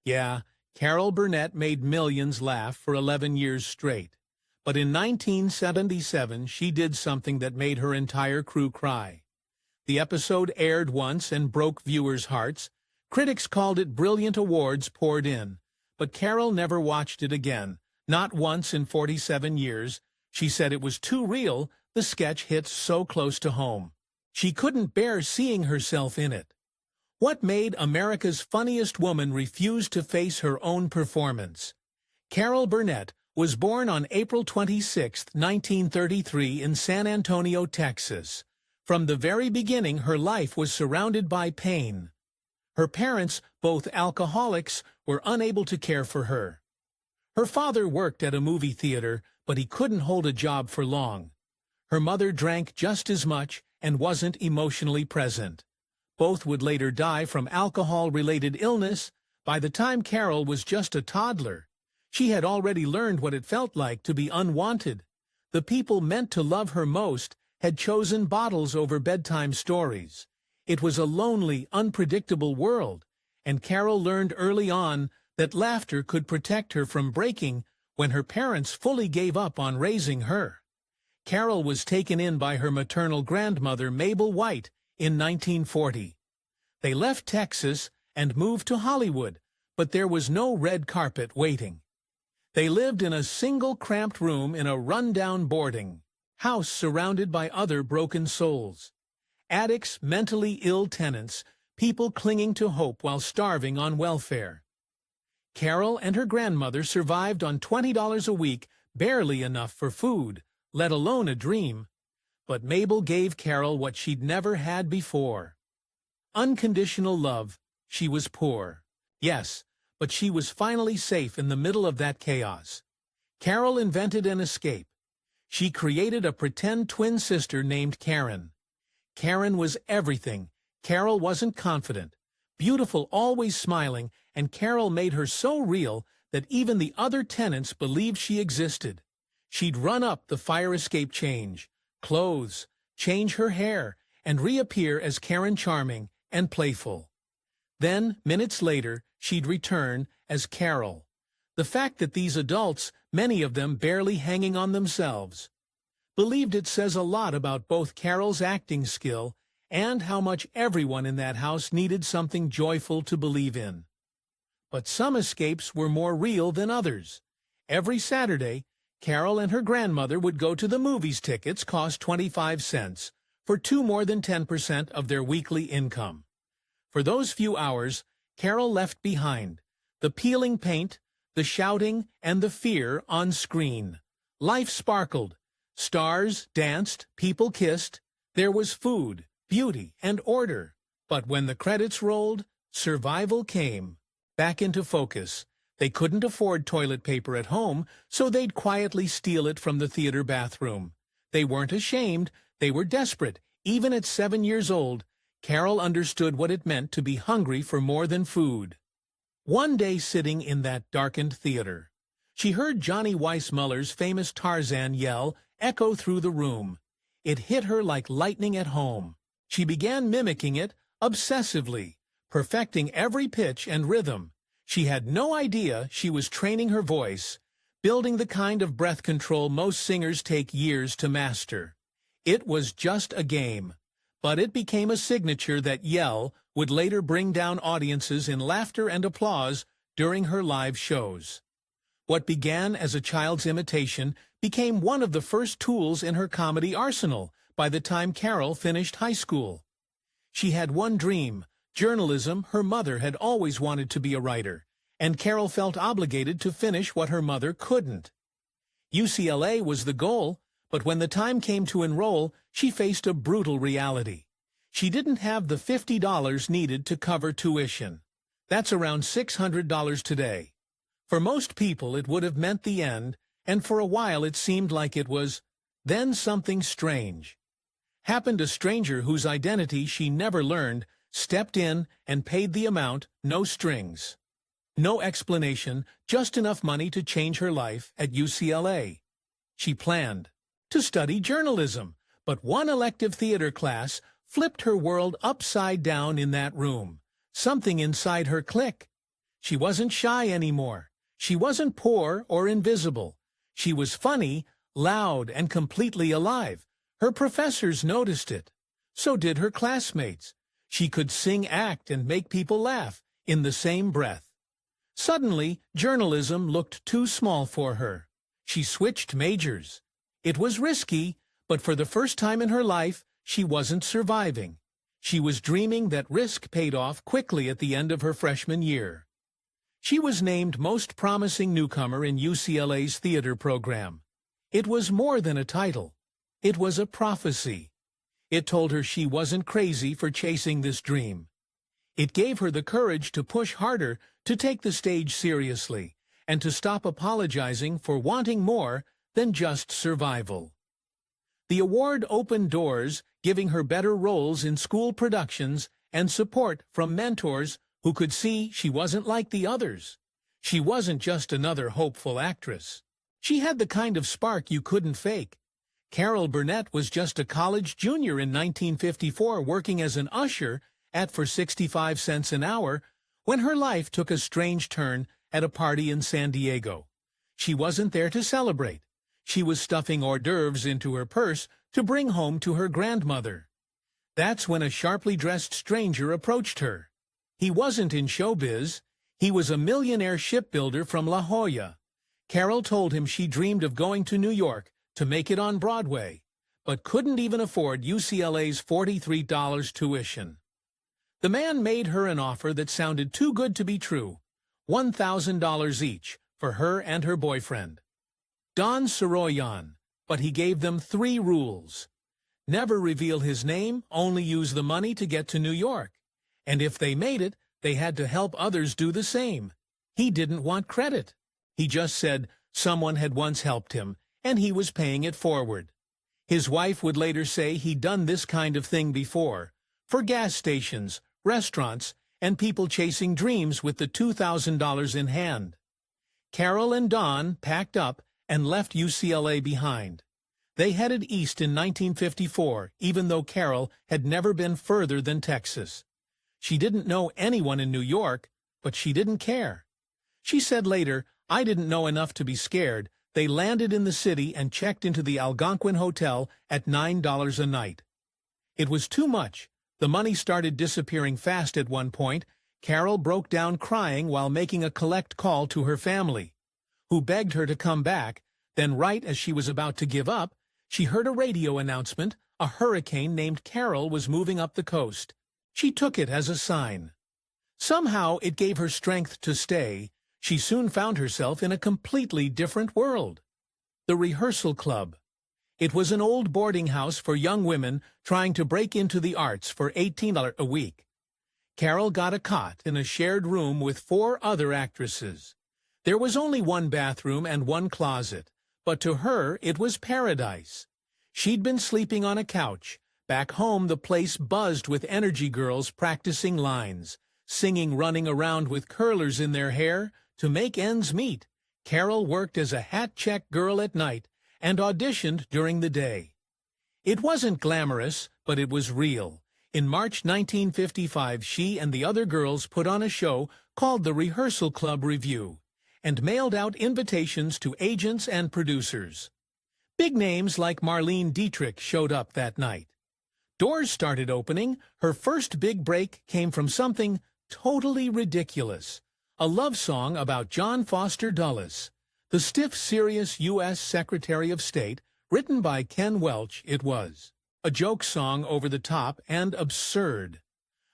Yeah, Carol Burnett made millions laugh for 11 years straight. But in 1977, she did something that made her entire crew cry. The episode aired once and broke viewers' hearts. Critics called it brilliant, awards poured in. But Carol never watched it again, not once in 47 years. She said it was too real, the sketch hit so close to home. She couldn't bear seeing herself in it. What made America's Funniest Woman refuse to face her own performance? Carol Burnett was born on April 26, 1933 in San Antonio, Texas. From the very beginning, her life was surrounded by pain. Her parents, both alcoholics, were unable to care for her. Her father worked at a movie theater, but he couldn't hold a job for long. Her mother drank just as much and wasn't emotionally present. Both would later die from alcohol-related illness. By the time Carol was just a toddler, she had already learned what it felt like to be unwanted. The people meant to love her most had chosen bottles over bedtime stories. It was a lonely, unpredictable world, and Carol learned early on that laughter could protect her from breaking when her parents fully gave up on raising her. Carol was taken in by her maternal grandmother, Mabel White, in 1940. They left Texas and moved to Hollywood, but there was no red carpet waiting. They lived in a single cramped room in a run-down boarding house surrounded by other broken souls. Addicts, mentally ill tenants, people clinging to hope while starving on welfare. Carol and her grandmother survived on $20 a week, barely enough for food, let alone a dream. But Mabel gave Carol what she'd never had before. Unconditional love. She was poor. Yes, but she was finally safe in the middle of that chaos. Carol invented an escape. She created a pretend twin sister named Karen. Karen was everything. Carol wasn't confident. Beautiful, always smiling, and Carol made her so real that even the other tenants believed she existed. She'd run up the fire escape, change clothes, change her hair, and reappear as Karen, charming and playful. Then, minutes later, she'd return as Carol. The fact that these adults, many of them barely hanging on themselves, believed it says a lot about both Carol's acting skill and how much everyone in that house needed something joyful to believe in. But some escapes were more real than others. Every Saturday, Carol and her grandmother would go to the movies. Tickets cost 25 cents, for more than 10% of their weekly income. For those few hours, Carol left behind the peeling paint, the shouting, and the fear on screen. Life sparkled. Stars danced, people kissed. There was food, beauty, and order. But when the credits rolled, survival came back into focus. They couldn't afford toilet paper at home, so they'd quietly steal it from the theater bathroom. They weren't ashamed, they were desperate. Even at 7 years old, Carol understood what it meant to be hungry for more than food. One day, sitting in that darkened theater, she heard Johnny Weissmuller's famous Tarzan yell echo through the room. It hit her like lightning at home. She began mimicking it obsessively, perfecting every pitch and rhythm. She had no idea she was training her voice, building the kind of breath control most singers take years to master. It was just a game, but it became a signature. That yell would later bring down audiences in laughter and applause during her live shows. What began as a child's imitation became one of the first tools in her comedy arsenal by the time Carol finished high school. She had one dream: journalism. Her mother had always wanted to be a writer, and Carol felt obligated to finish what her mother couldn't. UCLA was the goal, but when the time came to enroll, she faced a brutal reality. She didn't have the $50 needed to cover tuition. That's around $600 today. For most people, it would have meant the end, and for a while it seemed like it was. Then something strange happened. A stranger whose identity she never learned stepped in and paid the amount, no strings. No explanation, just enough money to change her life at UCLA. She planned to study journalism, but one elective theater class flipped her world upside down in that room. Something inside her clicked. She wasn't shy anymore. She wasn't poor or invisible. She was funny, loud, and completely alive. Her professors noticed it. So did her classmates. She could sing, act, and make people laugh in the same breath. Suddenly, journalism looked too small for her. She switched majors. It was risky, but for the first time in her life, she wasn't surviving. She was dreaming that risk paid off quickly at the end of her freshman year. She was named Most Promising Newcomer in UCLA's theater program. It was more than a title. It was a prophecy. It told her she wasn't crazy for chasing this dream. It gave her the courage to push harder, to take the stage seriously, and to stop apologizing for wanting more than just survival. The award opened doors, giving her better roles in school productions and support from mentors who could see she wasn't like the others. She wasn't just another hopeful actress. She had the kind of spark you couldn't fake. Carol Burnett was just a college junior in 1954 working as an usher for 65 cents an hour when her life took a strange turn at a party in San Diego. She wasn't there to celebrate. She was stuffing hors d'oeuvres into her purse to bring home to her grandmother. That's when a sharply dressed stranger approached her. He wasn't in showbiz. He was a millionaire shipbuilder from La Jolla. Carol told him she dreamed of going to New York to make it on Broadway, but couldn't even afford UCLA's $43 tuition. The man made her an offer that sounded too good to be true, $1,000 each for her and her boyfriend, Don Soroyan, but he gave them 3 rules. Never reveal his name, only use the money to get to New York. And if they made it, they had to help others do the same. He didn't want credit. He just said someone had once helped him, and he was paying it forward. His wife would later say he'd done this kind of thing before, for gas stations, restaurants, and people chasing dreams with the $2,000 in hand. Carol and Don packed up and left UCLA behind. They headed east in 1954, even though Carol had never been further than Texas. She didn't know anyone in New York, but she didn't care. She said later, "I didn't know enough to be scared." They landed in the city and checked into the Algonquin Hotel at $9 a night. It was too much. The money started disappearing fast at one point. Carol broke down crying while making a collect call to her family, who begged her to come back. Then right as she was about to give up, she heard a radio announcement. A hurricane named Carol was moving up the coast. She took it as a sign. Somehow it gave her strength to stay. She soon found herself in a completely different world. The rehearsal club. It was an old boarding house for young women trying to break into the arts for $18 a week. Carol got a cot in a shared room with 4 other actresses. There was only 1 bathroom and 1 closet, but to her it was paradise. She'd been sleeping on a couch. Back home the place buzzed with energy girls practicing lines, singing, running around with curlers in their hair to make ends meet. Carol worked as a hat-check girl at night and auditioned during the day. It wasn't glamorous, but it was real. In March 1955, she and the other girls put on a show called the Rehearsal Club Review and mailed out invitations to agents and producers. Big names like Marlene Dietrich showed up that night. Doors started opening. Her first big break came from something totally ridiculous, a love song about John Foster Dulles, the stiff, serious U.S. Secretary of State, written by Ken Welch. It was a joke song, over the top and absurd.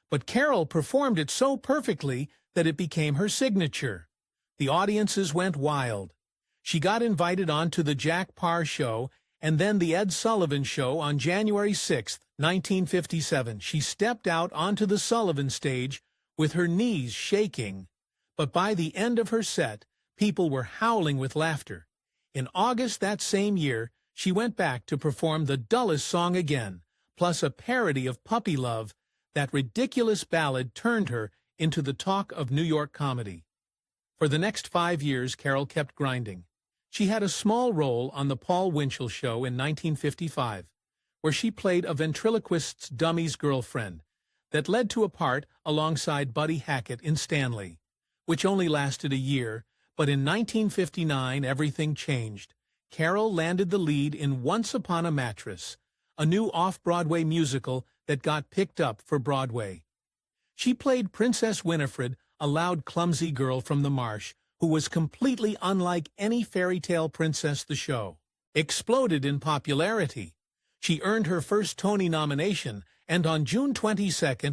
But Carol performed it so perfectly that it became her signature. The audiences went wild. She got invited on to the Jack Paar Show and then the Ed Sullivan Show on January 6, 1957. She stepped out onto the Sullivan stage with her knees shaking. But by the end of her set, people were howling with laughter. In August that same year, she went back to perform the Dulles song again, plus a parody of Puppy Love. That ridiculous ballad turned her into the talk of New York comedy. For the next 5 years, Carol kept grinding. She had a small role on The Paul Winchell Show in 1955, where she played a ventriloquist's dummy's girlfriend that led to a part alongside Buddy Hackett in Stanley. which only lasted a year, but in 1959 everything changed. Carol landed the lead in Once Upon a Mattress, a new off-Broadway musical that got picked up for Broadway. She played Princess Winifred, a loud, clumsy girl from the marsh, who was completely unlike any fairy tale princess. The show exploded in popularity. She earned her first Tony nomination, and on June 22,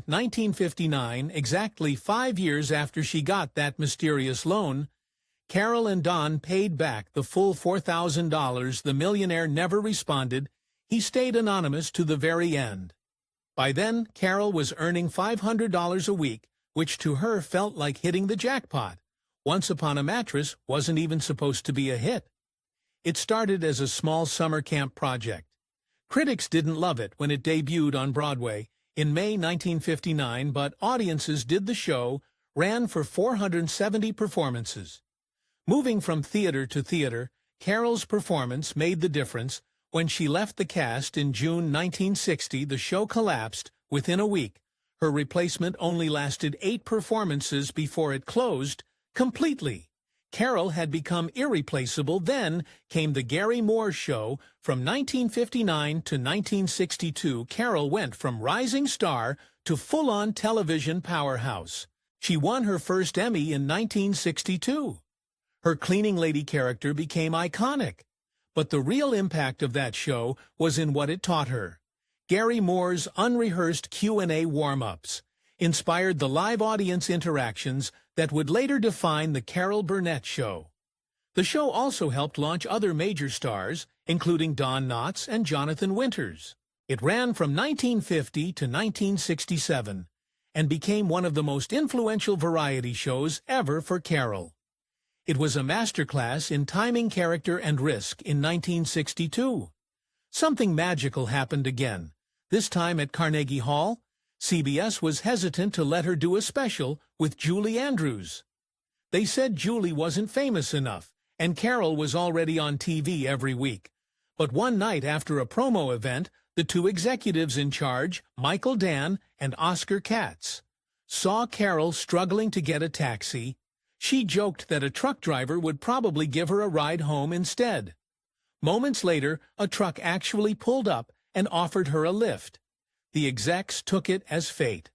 1959, exactly 5 years after she got that mysterious loan, Carol and Don paid back the full $4,000. The millionaire never responded. He stayed anonymous to the very end. By then, Carol was earning $500 a week, which to her felt like hitting the jackpot. Once Upon a Mattress wasn't even supposed to be a hit. It started as a small summer camp project. Critics didn't love it when it debuted on Broadway in May 1959, but audiences did. The show ran for 470 performances. Moving from theater to theater, Carol's performance made the difference. When she left the cast in June 1960, the show collapsed within a week. Her replacement only lasted 8 performances before it closed completely. Carol had become irreplaceable. Then came The Gary Moore Show. From 1959 to 1962, Carol went from rising star to full-on television powerhouse. She won her first Emmy in 1962. Her cleaning lady character became iconic. But the real impact of that show was in what it taught her. Gary Moore's unrehearsed Q&A warm-ups inspired the live audience interactions that would later define the Carol Burnett Show. The show also helped launch other major stars, including Don Knotts and Jonathan Winters. It ran from 1950 to 1967 and became one of the most influential variety shows ever for Carol. It was a masterclass in timing, character, and risk. In 1962, something magical happened again. This time at Carnegie Hall, CBS was hesitant to let her do a special with Julie Andrews. They said Julie wasn't famous enough, and Carol was already on TV every week. But one night after a promo event, the two executives in charge, Michael Dann and Oscar Katz, saw Carol struggling to get a taxi. She joked that a truck driver would probably give her a ride home instead. Moments later, a truck actually pulled up and offered her a lift. The execs took it as fate.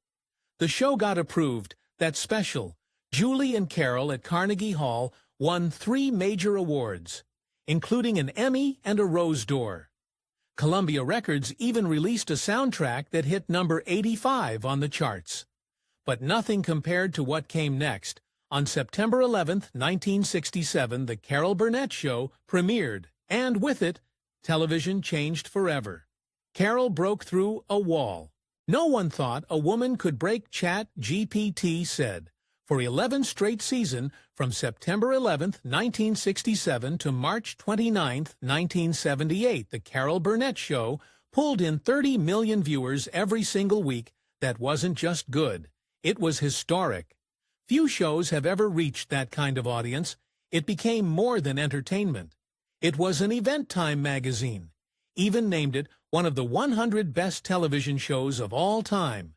The show got approved. That special, Julie and Carol at Carnegie Hall, won 3 major awards, including an Emmy and a Rose d'Or. Columbia Records even released a soundtrack that hit number 85 on the charts. But nothing compared to what came next. On September 11, 1967, The Carol Burnett Show premiered, and with it, television changed forever. Carol broke through a wall. No one thought a woman could break. ChatGPT said. For 11 straight seasons, from September 11, 1967 to March 29, 1978, The Carol Burnett Show pulled in 30 million viewers every single week. That wasn't just good. It was historic. Few shows have ever reached that kind of audience. It became more than entertainment. It was an event. Time magazine even named it one of the 100 best television shows of all time.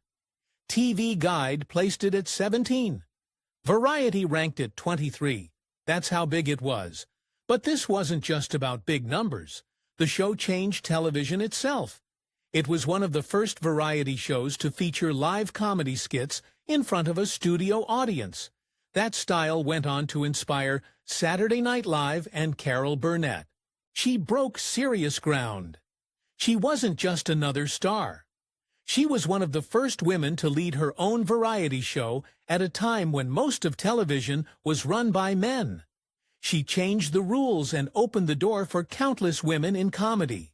TV Guide placed it at 17. Variety ranked it 23. That's how big it was. But this wasn't just about big numbers. The show changed television itself. It was one of the first variety shows to feature live comedy skits in front of a studio audience. That style went on to inspire Saturday Night Live and Carol Burnett. She broke serious ground. She wasn't just another star. She was one of the first women to lead her own variety show at a time when most of television was run by men. She changed the rules and opened the door for countless women in comedy.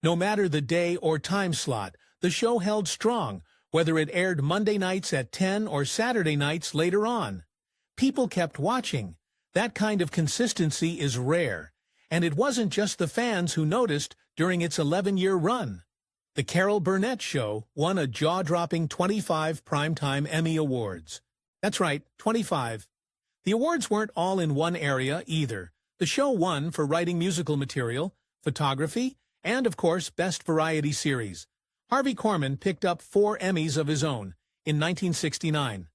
No matter the day or time slot, the show held strong, whether it aired Monday nights at 10 or Saturday nights later on. People kept watching. That kind of consistency is rare. And it wasn't just the fans who noticed during its 11-year run. The Carol Burnett Show won a jaw-dropping 25 Primetime Emmy Awards. That's right, 25. The awards weren't all in one area either. The show won for writing musical material, photography, and, of course, Best Variety Series. Harvey Korman picked up 4 Emmys of his own in 1969.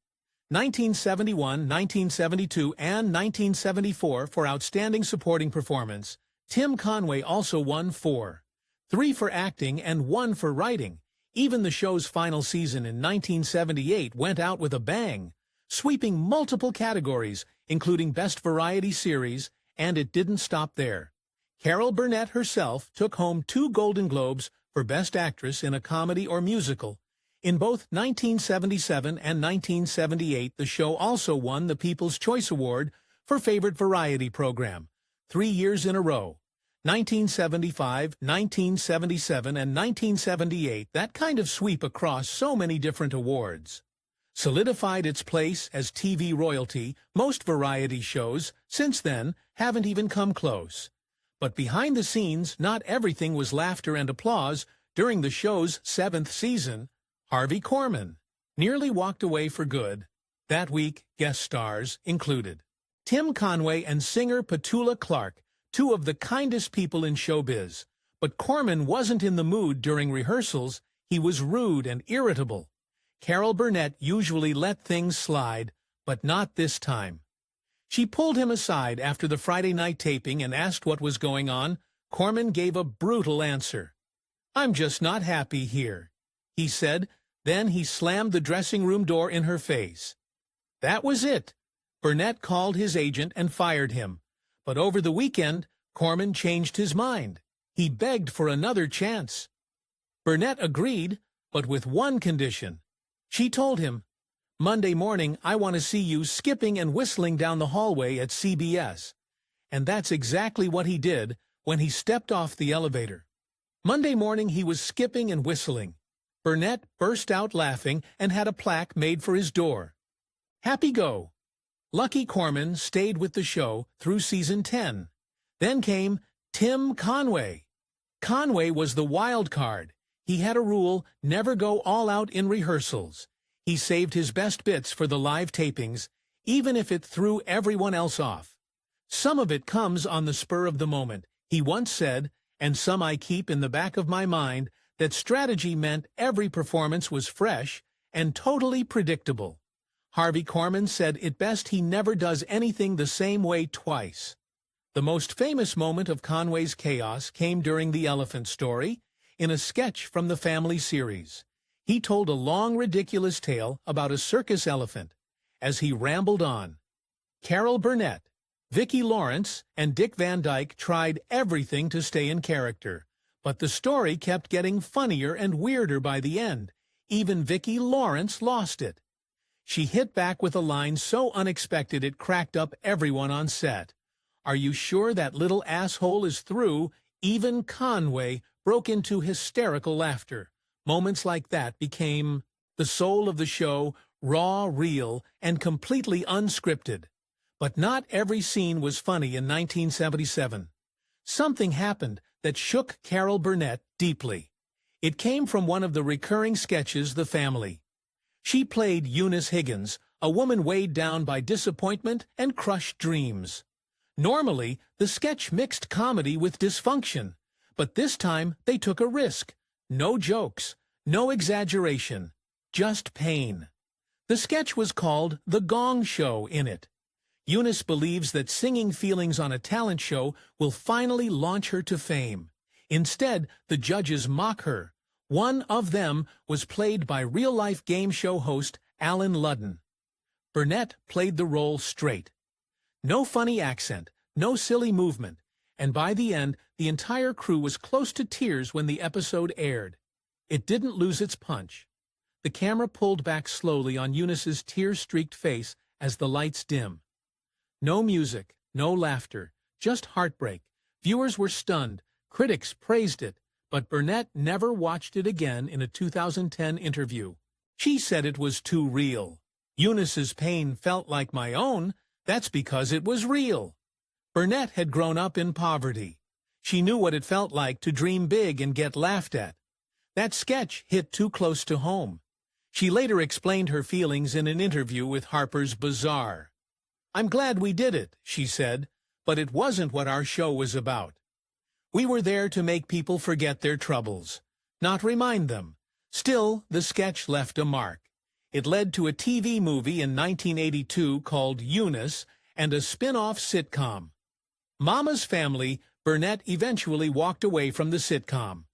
1971, 1972, and 1974 for Outstanding Supporting Performance. Tim Conway also won 4. 3 for acting and 1 for writing. Even the show's final season in 1978 went out with a bang, sweeping multiple categories, including Best Variety Series, and it didn't stop there. Carol Burnett herself took home 2 Golden Globes for Best Actress in a Comedy or Musical. In both 1977 and 1978, the show also won the People's Choice Award for Favorite Variety Program, 3 years in a row. 1975, 1977, and 1978, that kind of sweep across so many different awards solidified its place as TV royalty. Most variety shows since then haven't even come close. But behind the scenes, not everything was laughter and applause. During the show's 7th season, Harvey Korman nearly walked away for good. That week, guest stars included Tim Conway and singer Petula Clark, 2 of the kindest people in showbiz. But Korman wasn't in the mood during rehearsals. He was rude and irritable. Carol Burnett usually let things slide, but not this time. She pulled him aside after the Friday night taping and asked what was going on. Korman gave a brutal answer. "I'm just not happy here," he said. Then he slammed the dressing room door in her face. That was it. Burnett called his agent and fired him. But over the weekend, Korman changed his mind. He begged for another chance. Burnett agreed, but with one condition. She told him, "Monday morning, I want to see you skipping and whistling down the hallway at CBS." And that's exactly what he did when he stepped off the elevator. Monday morning, he was skipping and whistling. Burnett burst out laughing and had a plaque made for his door. Happy go. Lucky Korman stayed with the show through season 10. Then came Tim Conway. Conway was the wild card. He had a rule: never go all out in rehearsals. He saved his best bits for the live tapings, even if it threw everyone else off. "Some of it comes on the spur of the moment," he once said, "and some I keep in the back of my mind." That strategy meant every performance was fresh and totally predictable. Harvey Korman said it best: he never does anything the same way twice. The most famous moment of Conway's chaos came during The Elephant Story, in a sketch from the family series. He told a long, ridiculous tale about a circus elephant. As he rambled on, Carol Burnett, Vicki Lawrence, and Dick Van Dyke tried everything to stay in character. But the story kept getting funnier and weirder by the end. Even Vicki Lawrence lost it. She hit back with a line so unexpected it cracked up everyone on set. "Are you sure that little asshole is through?" Even Conway broke into hysterical laughter. Moments like that became the soul of the show, raw, real, and completely unscripted. But not every scene was funny in 1977. Something happened that shook Carol Burnett deeply. It came from one of the recurring sketches, The Family. She played Eunice Higgins, a woman weighed down by disappointment and crushed dreams. Normally, the sketch mixed comedy with dysfunction, but this time they took a risk. No jokes, no exaggeration, just pain. The sketch was called The Gong Show. In it, Eunice believes that singing feelings on a talent show will finally launch her to fame. Instead, the judges mock her. One of them was played by real-life game show host Alan Ludden. Burnett played the role straight. No funny accent, no silly movement, and by the end, the entire crew was close to tears when the episode aired. It didn't lose its punch. The camera pulled back slowly on Eunice's tear-streaked face as the lights dim. No music, no laughter, just heartbreak. Viewers were stunned. Critics praised it, but Burnett never watched it again. In a 2010 interview, she said it was too real. "Eunice's pain felt like my own. That's because it was real." Burnett had grown up in poverty. She knew what it felt like to dream big and get laughed at. That sketch hit too close to home. She later explained her feelings in an interview with Harper's Bazaar. "I'm glad we did it," she said, "but it wasn't what our show was about. We were there to make people forget their troubles, not remind them." Still, the sketch left a mark. It led to a TV movie in 1982 called Eunice and a spin-off sitcom. Mama's Family, Burnett eventually walked away from the sitcom.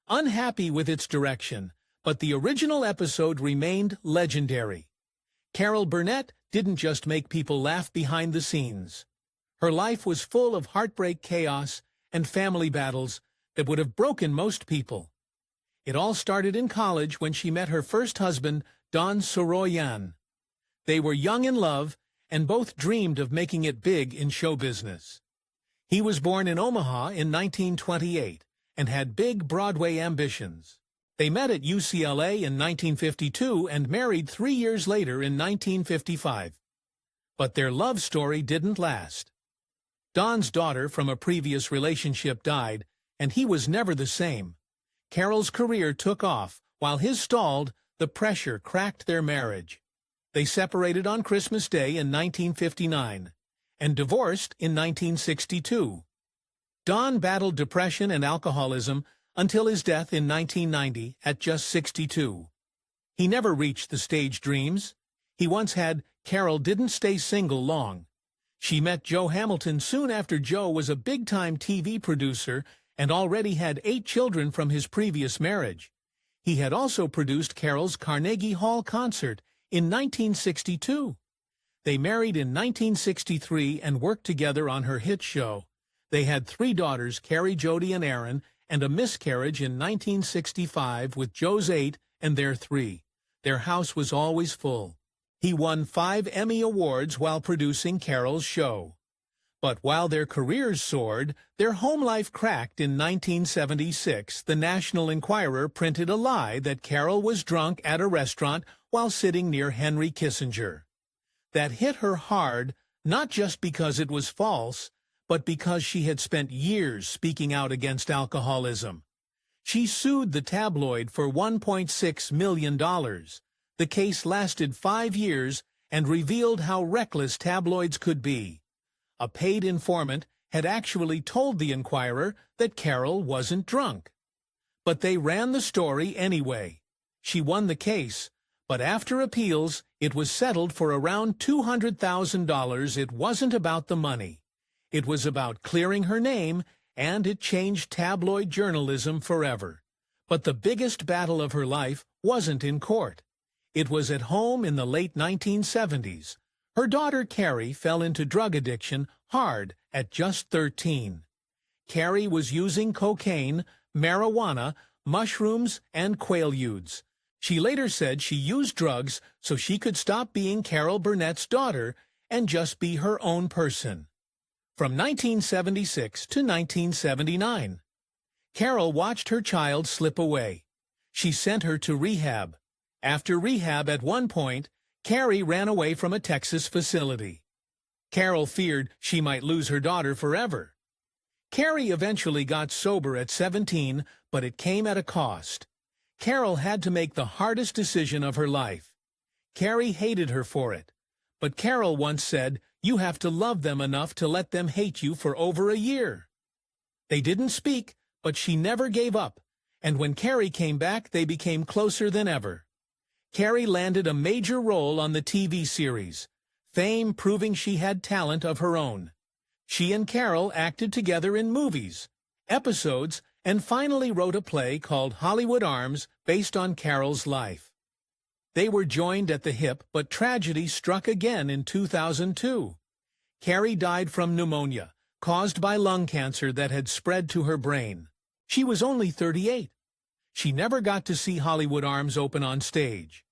Unhappy with its direction, but the original episode remained legendary. Carol Burnett didn't just make people laugh behind the scenes. Her life was full of heartbreak, chaos, and family battles that would have broken most people. It all started in college when she met her first husband, Don Soroyan. They were young in love and both dreamed of making it big in show business. He was born in Omaha in 1928 and had big Broadway ambitions. They met at UCLA in 1952 and married 3 years later in 1955. But their love story didn't last. Don's daughter from a previous relationship died, and he was never the same. Carol's career took off, while his stalled. The pressure cracked their marriage. They separated on Christmas Day in 1959 and divorced in 1962. Don battled depression and alcoholism until his death in 1990 at just 62. He never reached the stage dreams he once had. Carol didn't stay single long. She met Joe Hamilton soon after. Joe was a big-time TV producer and already had 8 children from his previous marriage. He had also produced Carol's Carnegie Hall concert in 1962. They married in 1963 and worked together on her hit show. They had 3 daughters, Carrie, Jody, and Aaron, and a miscarriage in 1965 with Joe's 8 and their 3. Their house was always full. He won 5 Emmy Awards while producing Carol's show. But while their careers soared, their home life cracked in 1976. The National Enquirer printed a lie that Carol was drunk at a restaurant while sitting near Henry Kissinger. That hit her hard, not just because it was false, but because she had spent years speaking out against alcoholism. She sued the tabloid for $1.6 million. The case lasted 5 years and revealed how reckless tabloids could be. A paid informant had actually told the Enquirer that Carol wasn't drunk. But they ran the story anyway. She won the case, but after appeals, it was settled for around $200,000. It wasn't about the money. It was about clearing her name, and it changed tabloid journalism forever. But the biggest battle of her life wasn't in court. It was at home in the late 1970s. Her daughter Carrie fell into drug addiction hard at just 13. Carrie was using cocaine, marijuana, mushrooms, and quaaludes. She later said she used drugs so she could stop being Carol Burnett's daughter and just be her own person. From 1976 to 1979, Carol watched her child slip away. She sent her to rehab. After rehab, at one point, Carrie ran away from a Texas facility. Carol feared she might lose her daughter forever. Carrie eventually got sober at 17, but it came at a cost. Carol had to make the hardest decision of her life. Carrie hated her for it. But Carol once said, "You have to love them enough to let them hate you for over a year." They didn't speak, but she never gave up, and when Carrie came back, they became closer than ever. Carrie landed a major role on the TV series, Fame proving she had talent of her own. She and Carol acted together in movies, episodes, and finally wrote a play called Hollywood Arms based on Carol's life. They were joined at the hip, but tragedy struck again in 2002. Carrie died from pneumonia, caused by lung cancer that had spread to her brain. She was only 38. She never got to see Hollywood Arms open on stage.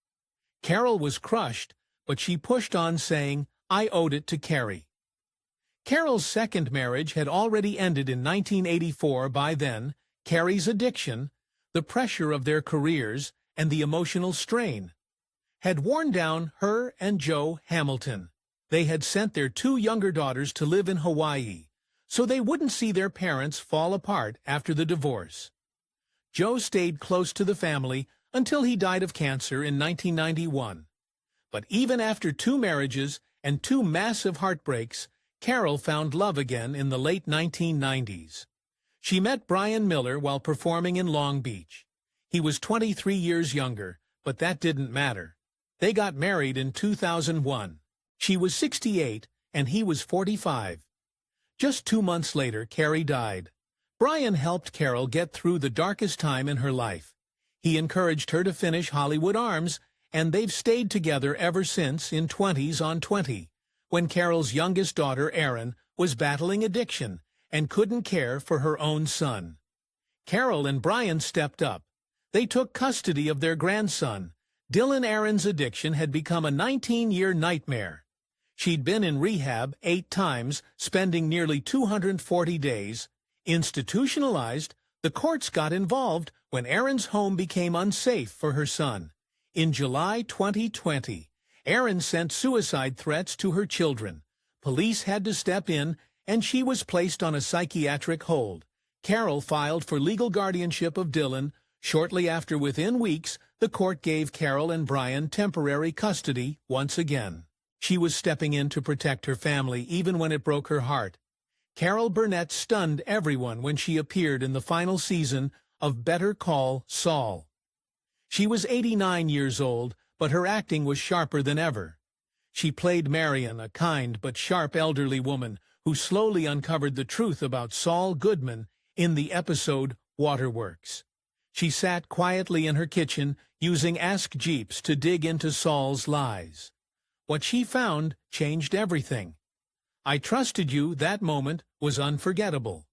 Carol was crushed, but she pushed on, saying, "I owed it to Carrie." Carol's second marriage had already ended in 1984. By then, Carrie's addiction, the pressure of their careers, and the emotional strain had worn down her and Joe Hamilton. They had sent their 2 younger daughters to live in Hawaii, so they wouldn't see their parents fall apart after the divorce. Joe stayed close to the family until he died of cancer in 1991. But even after 2 marriages and 2 massive heartbreaks, Carol found love again in the late 1990s. She met Brian Miller while performing in Long Beach. He was 23 years younger, but that didn't matter. They got married in 2001. She was 68 and he was 45. Just 2 months later, Carrie died. Brian helped Carol get through the darkest time in her life. He encouraged her to finish Hollywood Arms, and they've stayed together ever since in 20s on 20, when Carol's youngest daughter, Erin, was battling addiction and couldn't care for her own son. Carol and Brian stepped up. They took custody of their grandson. Dylan. Erin's addiction had become a 19-year nightmare. She'd been in rehab 8 times, spending nearly 240 days. Institutionalized, the courts got involved when Erin's home became unsafe for her son. In July 2020, Erin sent suicide threats to her children. Police had to step in, and she was placed on a psychiatric hold. Carol filed for legal guardianship of Dylan. Shortly after, within weeks, the court gave Carol and Brian temporary custody once again. She was stepping in to protect her family even when it broke her heart. Carol Burnett stunned everyone when she appeared in the final season of Better Call Saul. She was 89 years old, but her acting was sharper than ever. She played Marion, a kind but sharp elderly woman who slowly uncovered the truth about Saul Goodman in the episode Waterworks. She sat quietly in her kitchen, using Ask Jeeps to dig into Saul's lies. What she found changed everything. "I trusted you," that moment was unforgettable.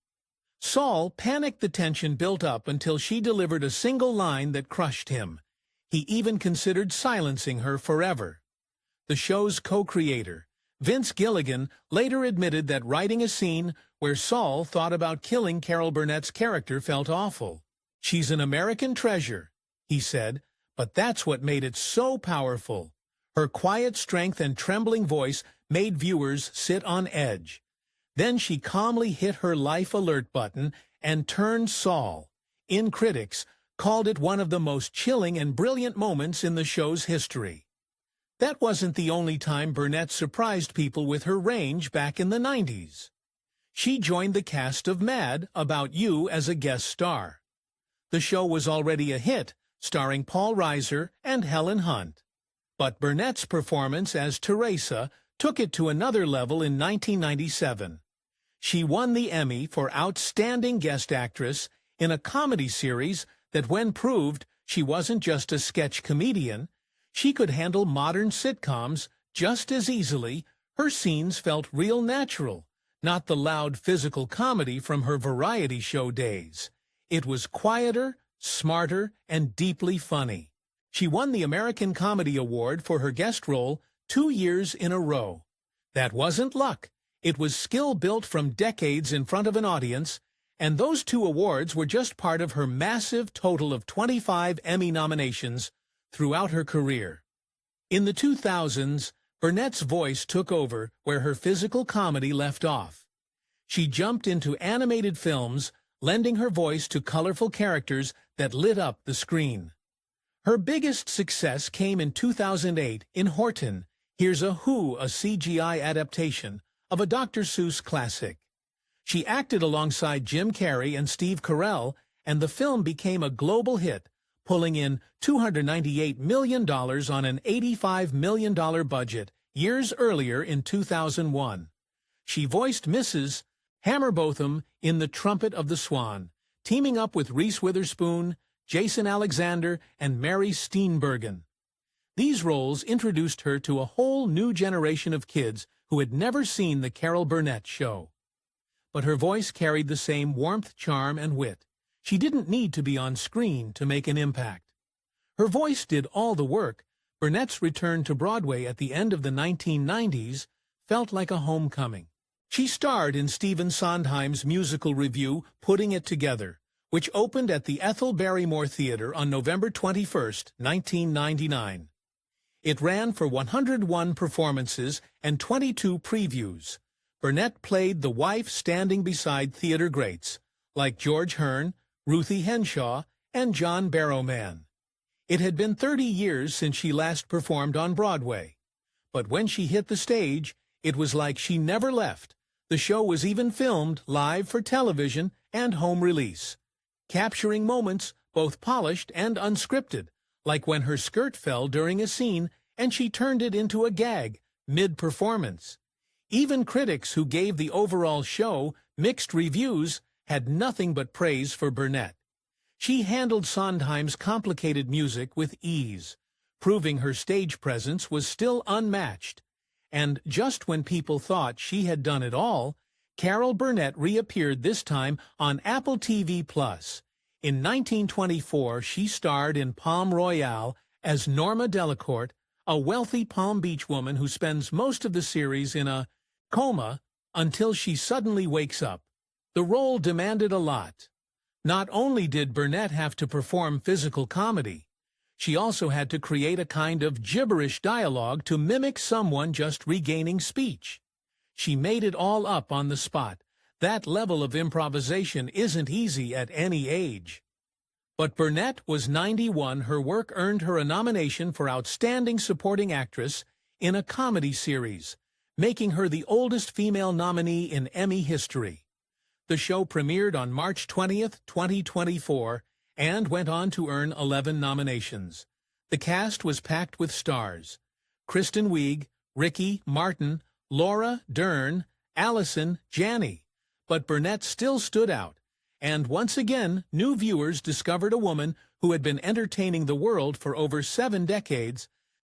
Saul panicked. The tension built up until she delivered a single line that crushed him. He even considered silencing her forever. The show's co-creator, Vince Gilligan, later admitted that writing a scene where Saul thought about killing Carol Burnett's character felt awful. "She's an American treasure," he said, "but that's what made it so powerful." Her quiet strength and trembling voice made viewers sit on edge. Then she calmly hit her life alert button and turned Saul. Critics called it one of the most chilling and brilliant moments in the show's history. That wasn't the only time Burnett surprised people with her range back in the 90s. She joined the cast of Mad About You as a guest star. The show was already a hit, starring Paul Reiser and Helen Hunt. But Burnett's performance as Teresa took it to another level in 1997. She won the Emmy for Outstanding Guest Actress in a comedy series that, when proved she wasn't just a sketch comedian, she could handle modern sitcoms just as easily. Her scenes felt real natural, not the loud physical comedy from her variety show days. It was quieter, smarter, and deeply funny. She won the American Comedy Award for her guest role 2 years in a row. That wasn't luck. It was skill built from decades in front of an audience, and those 2 awards were just part of her massive total of 25 Emmy nominations throughout her career. In the 2000s, Burnett's voice took over where her physical comedy left off. She jumped into animated films, lending her voice to colorful characters that lit up the screen. Her biggest success came in 2008 in Horton, Here's a Who, a CGI adaptation of a Dr. Seuss classic. She acted alongside Jim Carrey and Steve Carell, and the film became a global hit, pulling in $298 million on an $85 million budget years earlier in 2001. She voiced Mrs. Hammerbotham in The Trumpet of the Swan, teaming up with Reese Witherspoon, Jason Alexander, and Mary Steenburgen. These roles introduced her to a whole new generation of kids who had never seen the Carol Burnett show. But her voice carried the same warmth, charm, and wit. She didn't need to be on screen to make an impact. Her voice did all the work. Burnett's return to Broadway at the end of the 1990s felt like a homecoming. She starred in Stephen Sondheim's musical review, Putting It Together, which opened at the Ethel Barrymore Theater on November 21, 1999. It ran for 101 performances and 22 previews. Burnett played the wife standing beside theater greats, like George Hearn, Ruthie Henshaw, and John Barrowman. It had been 30 years since she last performed on Broadway. But when she hit the stage, it was like she never left. The show was even filmed live for television and home release, capturing moments both polished and unscripted, like when her skirt fell during a scene and she turned it into a gag mid-performance. Even critics who gave the overall show mixed reviews had nothing but praise for Burnett. She handled Sondheim's complicated music with ease, proving her stage presence was still unmatched. And just when people thought she had done it all, Carol Burnett reappeared this time on Apple TV+. In 1924, she starred in Palm Royale as Norma Delacourt, a wealthy Palm Beach woman who spends most of the series in a coma until she suddenly wakes up. The role demanded a lot. Not only did Burnett have to perform physical comedy, she also had to create a kind of gibberish dialogue to mimic someone just regaining speech. She made it all up on the spot. That level of improvisation isn't easy at any age. But Burnett was 91. Her work earned her a nomination for Outstanding Supporting Actress in a Comedy Series, making her the oldest female nominee in Emmy history. The show premiered on March 20th, 2024, and went on to earn 11 nominations. The cast was packed with stars: Kristen Wiig, Ricky Martin, Laura Dern, Allison Janney. But Burnett still stood out, and once again, new viewers discovered a woman who had been entertaining the world for over 7 decades